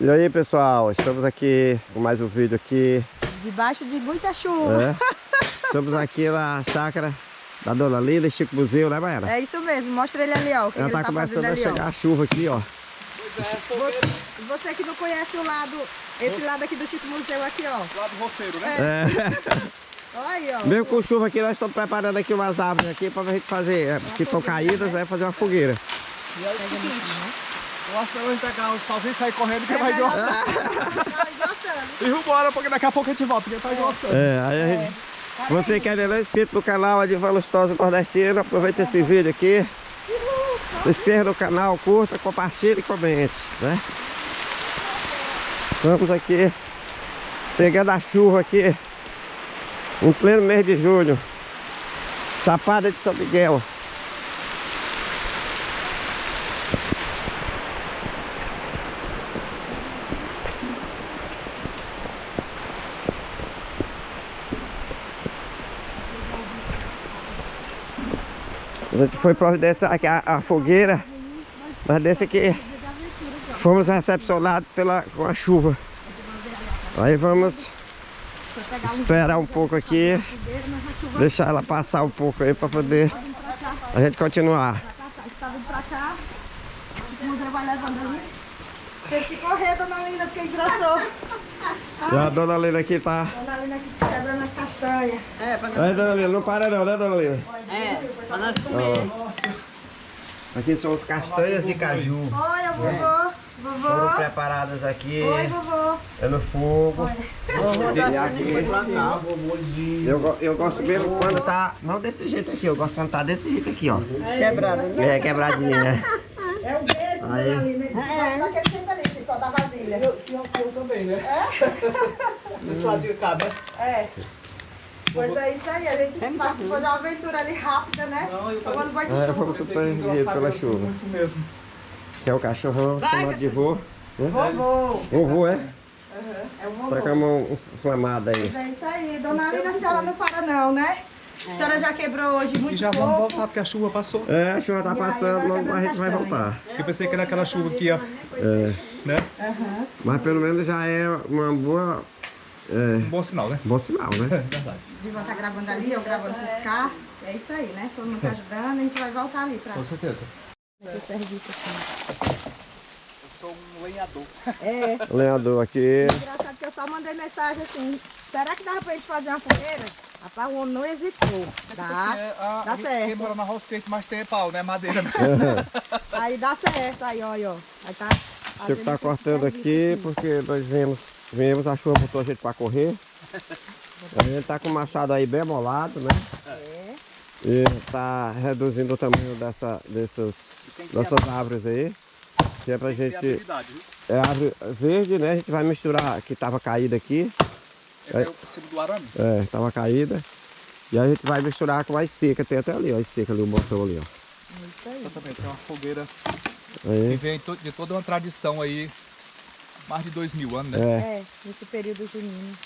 E aí, pessoal, estamos aqui com mais um vídeo aqui. Debaixo de muita chuva. Estamos aqui na chácara da Dona Lila e Chico Buzil, né, Baiana? É isso mesmo, mostra ele ali, ó. O que Ela ele tá tá começando fazendo a ali, chegar ó. a chuva aqui, ó. Você que não conhece o lado, esse lado aqui do Chico Museu aqui, ó. Do lado roceiro, né? Olha aí, ó. Mesmo com chuva aqui, nós estamos preparando aqui umas árvores aqui pra gente fazer, que estão caídas, né? Fazer uma fogueira. E aí é o seguinte, eu acho que eu vou pegar os pauzinhos e sair correndo que vai melhor. engrossar. Tá engrossando. E vambora, porque daqui a pouco a gente volta, porque tá engrossando. Aí a gente... Você que ainda não é inscrito no canal Adivan Lustosa Nordestina, aproveita esse vídeo aqui. Se inscreva no canal, curta, compartilhe e comente, né? Estamos aqui pegando a chuva aqui em pleno mês de julho. Chapada de São Miguel. A gente foi providenciar aqui a fogueira, mas desse aqui fomos recepcionados com a chuva. Aí vamos esperar um pouco aqui, deixar ela passar um pouco aí para poder a gente continuar. Está vindo pra cá, o museu vai levando ali. Teve que correr, dona Lina, porque engrossou. E a Dona Lina aqui tá... Dona Lina aqui quebrando as castanhas. Aí, Dona Lina, não para não, né, Dona Lina? Pra nós comer. Aqui são as castanhas de caju. Olha, vovô. Vovô. Foram preparadas aqui. Oi, vovô. É no fogo. E aqui. Eu gosto mesmo quando tá... Não desse jeito aqui, eu gosto quando tá desse jeito aqui, ó. Quebrado, né? É, quebradinha, né? É um beijo, Aí. dona Lina. Ele gosta daquele jeito ali, Chico, da vasilha. Eu também, né? Desse ladinho cabe, né? É. Pois é isso aí, a gente participou de uma aventura ali rápida, né? Tomando banho de chuva. Fomos surpreendidos pela chuva. Muito mesmo. Que é o cachorrão chamado de vô. Vovô. Vovô, é? É o Tá vovô. com a mão inflamada aí. Pois é isso aí. Dona Lina, a senhora não para não, né? A senhora já quebrou hoje muito E já pouco. vamos voltar, porque a chuva passou. É, a chuva tá passando, mas a gente vai voltar. Eu pensei que era aquela chuva aqui, ó. Né? Mas pelo menos já é uma boa... Um bom sinal, né? Bom sinal, né? Verdade. Diva tá gravando ali, eu gravando por cá. É isso aí, né? Todo mundo se ajudando, a gente vai voltar ali pra... Com certeza. o serviço aqui. Eu sou um lenhador. É. Lenhador aqui. Engraçado que eu só mandei mensagem assim, será que dava pra gente fazer uma fogueira? Rapaz, o homem não hesitou. Dá, dá Quem certo. mora na roça que mais tem é pau, né? Madeira. Né? Aí dá certo, aí ó, ó. Aí tá O Chico tá cortando aqui porque nós viemos, a chuva botou a gente pra correr. A gente tá com o machado aí bem amolado, né? É. E tá reduzindo o tamanho dessas árvores aí. Que é pra gente... habilidade, viu? É árvore verde, né? A gente vai misturar, que tava caída aqui. É por cima do arame? É, tava caída. E a gente vai misturar com as secas. Tem até ali, ó, as secas ali, o botão ali, ó. Isso aí. Exatamente, é uma fogueira que Aí, vem de toda uma tradição aí, mais de 2000 anos, né? é. É, nesse período junino.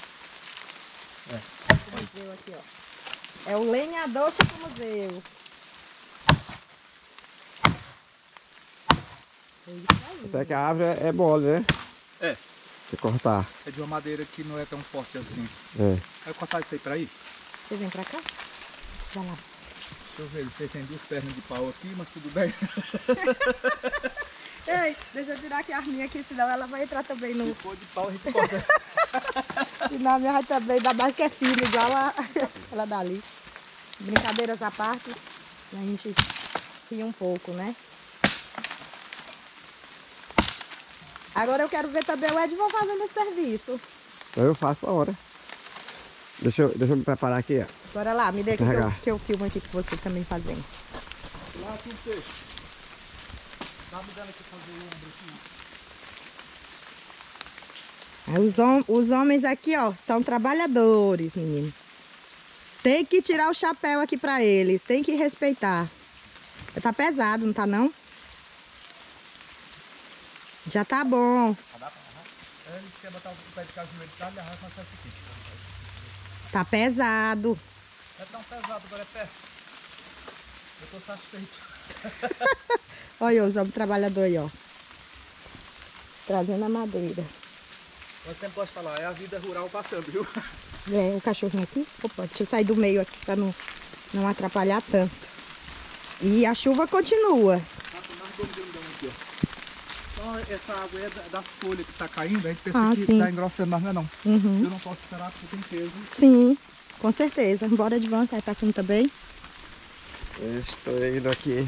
É. Chico Museu aqui, ó. É o lenhador Chico Museu. É isso aí. Até que a árvore é mole, né? É. Se cortar. É de uma madeira que não é tão forte assim. É. Vai cortar isso aí pra aí? Você vem pra cá? Vai lá. Deixa eu ver, vocês têm duas pernas de pau aqui, mas tudo bem. Ei, deixa eu tirar aqui a minha aqui, senão ela vai entrar também no... Se for de pau, a gente corta. Senão a minha vai também, ainda mais que é filha, igual ela dali. Brincadeiras à parte, a gente ria um pouco, né? Agora eu quero ver também o Edson fazendo esse serviço. Então eu faço a hora. Deixa eu me preparar aqui, ó. Bora lá, me dê aqui Carregar. que eu filmo aqui com você também fazendo. Lá aqui um peixe. Dá me dando aqui fazer o ombro aqui. Aí os homens aqui, ó, são trabalhadores, menino. Tem que tirar o chapéu aqui pra eles, tem que respeitar. Tá pesado, não tá não? Já tá bom. Eles querem botar o pé de cajueiro pra ele arrasta isso aqui. Tá pesado. Não é tão pesado, agora é pé. Eu tô satisfeito. Olha os homens trabalhadores aí, ó. trazendo a madeira. Mas tempo pode falar, é a vida rural passando, viu? É, o cachorrinho aqui. Opa, deixa eu sair do meio aqui pra não atrapalhar tanto. E a chuva continua. Então essa água é das folhas que tá caindo, a gente pensa Ah, que sim. tá engrossando, mas não é não. Uhum. Eu não posso esperar porque tem peso. Sim, com certeza. Bora de van, sai passando também. Eu estou indo aqui.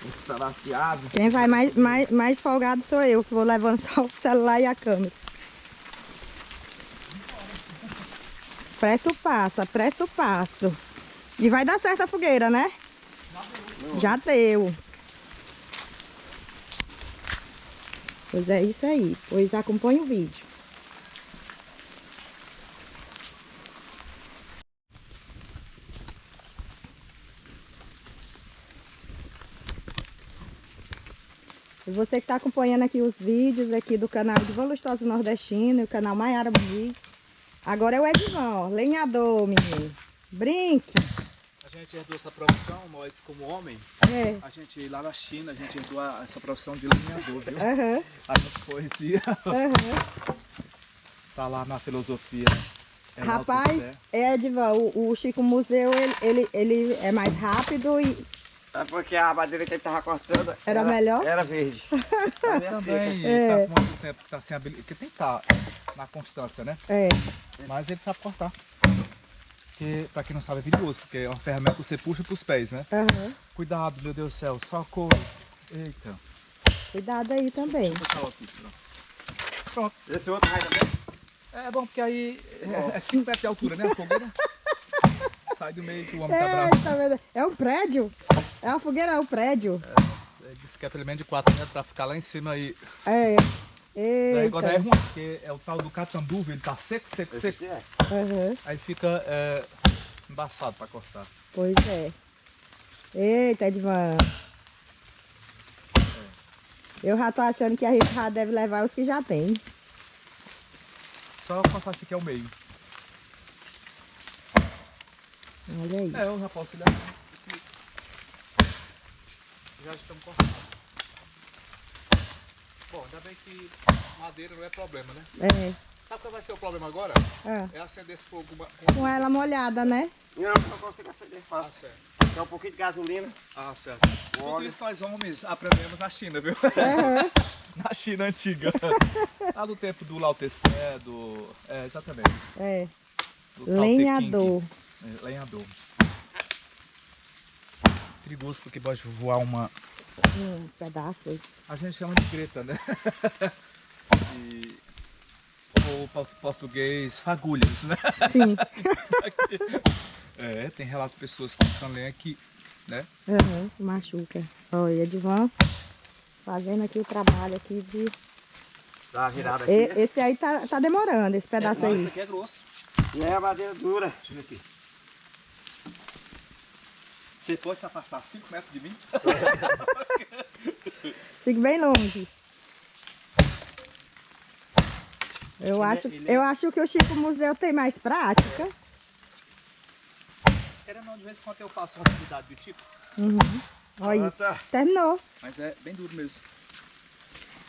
Um pedaço de árvore. Quem vai mais folgado sou eu, que vou levando só o celular e a câmera. Apressa o passo. E vai dar certo a fogueira, né? Já deu. Pois é isso aí. Pois acompanha o vídeo. E você que está acompanhando aqui os vídeos aqui do canal de Ivan Lustosa Nordestina e o canal Maiara Muniz. Agora é o Edivan, ó, lenhador, menino. Brinque. A gente herdou essa profissão, nós como homem, É. a gente lá na China, a gente herdou essa profissão de lenhador, viu? Aham, A nossa poesia aham. tá lá na filosofia. É lá o que Rapaz, é. Edivan, o Chico Museu, ele é mais rápido e É porque a madeira que ele tava cortando Era melhor? Era verde. Também É. tá com muito tempo que tá sem habilidade, porque tem que estar na constância, né? é. Mas ele sabe cortar. Que, pra quem não sabe, é perigoso, porque é uma ferramenta que você puxa pros pés, né? Aham. Cuidado, meu Deus do céu, socorro. Eita. Cuidado aí também. Deixa eu botar aqui, pronto. Esse outro vai também. É bom, porque aí é 5 metros de altura, né? A fogueira sai do meio que o homem tá bravo. Eita, meu Deus. É um prédio? É uma fogueira, é um prédio. Ele disse que é pelo menos de 4 metros pra ficar lá em cima aí. É. Daí agora é Eita. ruim, porque é o tal do catanduva, ele tá seco, seco, Esse seco. aqui é. Aham. Aí fica embaçado pra cortar. Pois é. Eita, Edvan. Eu já tô achando que a gente já deve levar os que já tem. Só cortar esse aqui é o meio. Olha aí. É, eu já posso levar. Já estamos cortando. Bom, ainda bem que madeira não é problema, né? É. Sabe qual vai ser o problema agora? Ah. É acender esse fogo Com ela molhada, né? Não consigo acender Ah, fácil. certo. Tem um pouquinho de gasolina. Ah, certo. Tudo isso nós homens aprendemos na China, viu? Aham. Na China antiga. Lá do tempo do Lao Tse, exatamente. É. Do Tao Te Lenhador. Ching. Lenhador. Perigoso porque pode voar uma... Um pedaço aí. A gente chama de greta, né? E... Ou português, fagulhas, né? Sim. É, tem relato de pessoas que estão lenha aqui, né? Aham. Machuca. Olha, Edvan fazendo aqui o trabalho aqui de... Dá uma virada aqui. Né? Esse aí tá demorando, esse pedaço Não, aí. esse aqui é grosso. E é a madeira dura. Deixa eu ver aqui. Você pode se afastar 5 metros de mim? Fique bem longe. Eu acho que o Chico Museu tem mais prática. Querendo não, de vez em quando eu faço uma atividade do tipo, Uhum. Olha aí. Tá. Terminou. mas é bem duro mesmo.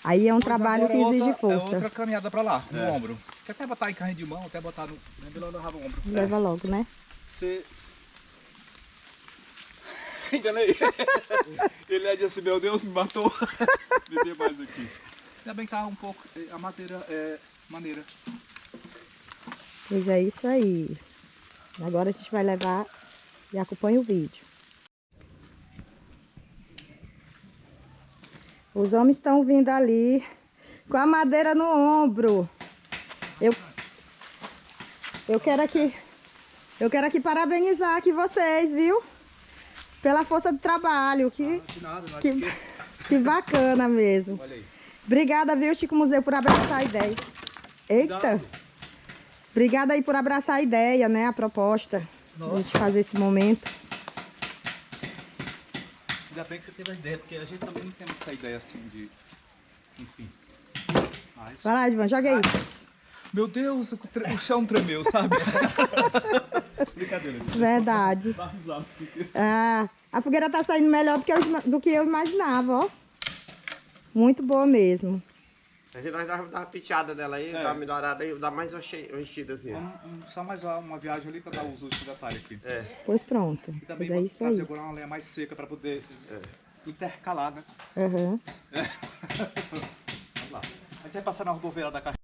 Aí é um Pois trabalho agora que é exige outra, força. É outra caminhada pra lá, no ombro. Quer até botar em carrinho de mão, até botar no... Eu levava o ombro. Leva logo, né? Você... Enganei. Ele é de assim, meu Deus, me matou. Me dê mais aqui. Ainda bem que tá um pouco... A madeira é maneira. Pois é isso aí. Agora a gente vai levar e acompanha o vídeo. Os homens estão vindo ali com a madeira no ombro. Eu quero aqui parabenizar aqui vocês, viu? Pela força do trabalho. De nada, nós Que bacana mesmo. Olha aí. Obrigada, viu, Chico Museu, por abraçar a ideia. Eita! Cuidado. Obrigada aí por abraçar a ideia, né? A proposta. Nossa. A gente fazer esse momento. Ainda bem que você teve a ideia, porque a gente também não tem essa ideia assim de... Enfim. Mas... Vai lá, Edvan, joga aí. Meu Deus, o chão tremeu, sabe? Brincadeira. gente. Verdade. Dá risada. Ah, a fogueira tá saindo melhor do que eu imaginava, ó. Muito boa mesmo. A gente nós dá uma piteada nela aí, dá uma melhorada aí, dá mais uma enchidazinha. Só mais uma viagem ali pra dar os últimos detalhes aqui. Pois pronto. E Pois também é isso aí. trazer agora uma lenha mais seca pra poder intercalar, né? Uhum. Vamos lá. A gente vai passar na rodoviária da Caixa.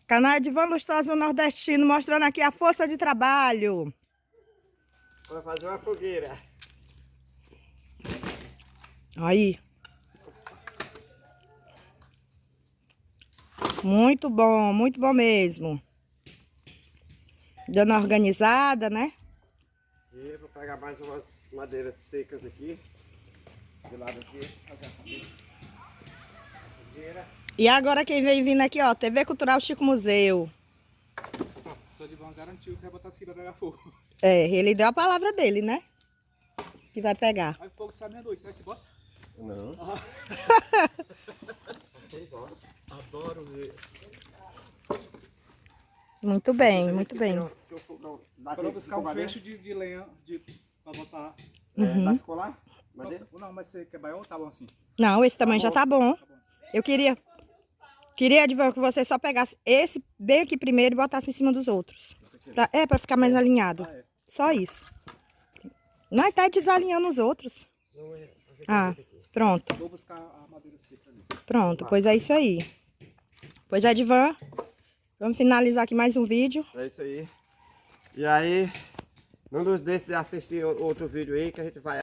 Canal Edivan Lustosa Nordestino, mostrando aqui a força de trabalho. Pra fazer uma fogueira. Aí. Muito bom mesmo. Dando uma organizada, né? E vou pegar mais umas madeiras secas aqui. De lado aqui. Fogueira. E agora quem vem vindo aqui, ó, TV Cultural Chico Museu. Só de bom garantiu que vai botar assim pra pegar fogo. É, ele deu a palavra dele, né? Que vai pegar. Aí o fogo sai meia-noite, né? Que bota? Não. 6 horas. Adoro ver. Muito bem, muito bem. Pra eu buscar um feixe de lenha pra botar. Dá pra colar? Madeira? Não, mas você quer baião ou tá bom assim? Não, esse tamanho já tá bom. Tá bom. Eu queria, Edvan, que você só pegasse esse bem aqui primeiro e botasse em cima dos outros. Pra ficar mais alinhado. Ah, é. Só isso. Nós tá desalinhando os outros. Ah, pronto. Vou buscar a madeira seca ali. Pronto, pois é isso aí. Pois é, Edvan. Vamos finalizar aqui mais um vídeo. É isso aí. E aí, não nos deixe de assistir outro vídeo aí que a gente vai